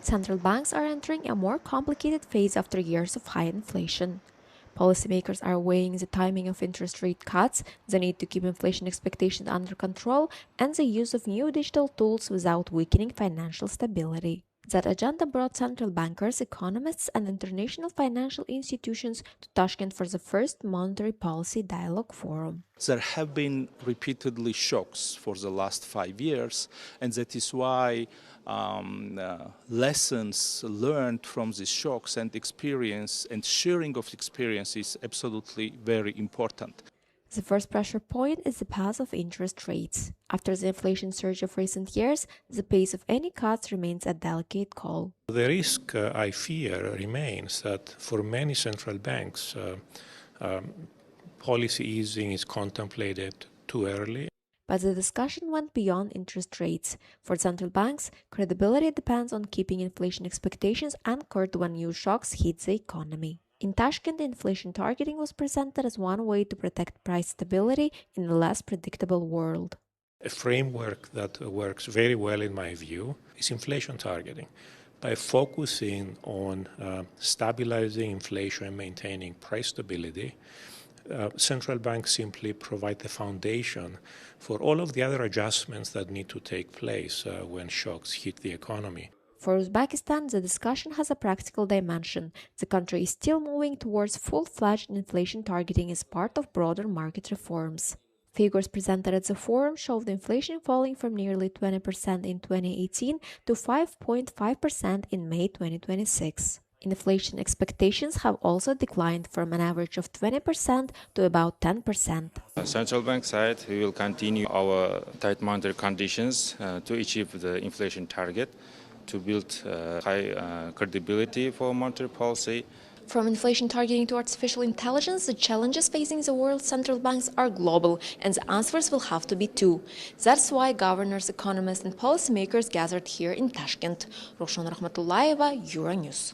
Central banks are entering a more complicated phase after years of high inflation. Policymakers are weighing the timing of interest rate cuts, the need to keep inflation expectations under control, and the use of new digital tools without weakening financial stability. That agenda brought central bankers, economists, and international financial institutions to Tashkent for the first Monetary Policy Dialogue Forum. There have been repeatedly shocks for the last 5 years, and that is why lessons learned from these shocks and experience and sharing of experience is absolutely very important. The first pressure point is the path of interest rates. After the inflation surge of recent years, the pace of any cuts remains a delicate call. The risk, I fear, remains that for many central banks, policy easing is contemplated too early. But the discussion went beyond interest rates. For central banks, credibility depends on keeping inflation expectations anchored when new shocks hit the economy. In Tashkent, inflation targeting was presented as one way to protect price stability in a less predictable world. A framework that works very well, in my view, is inflation targeting. By focusing on stabilizing inflation and maintaining price stability, central banks simply provide the foundation for all of the other adjustments that need to take place when shocks hit the economy. For Uzbekistan, the discussion has a practical dimension. The country is still moving towards full-fledged inflation targeting as part of broader market reforms. Figures presented at the forum showed inflation falling from nearly 20% in 2018 to 5.5% in May 2026. Inflation expectations have also declined from an average of 20% to about 10%. Central bank side, we will continue our tight monetary conditions to achieve the inflation target, to build high credibility for monetary policy. From inflation targeting to artificial intelligence, the challenges facing the world's central banks are global, and the answers will have to be too. That's why governors, economists, and policymakers gathered here in Tashkent. Roshan Rahmatullayeva, Euronews.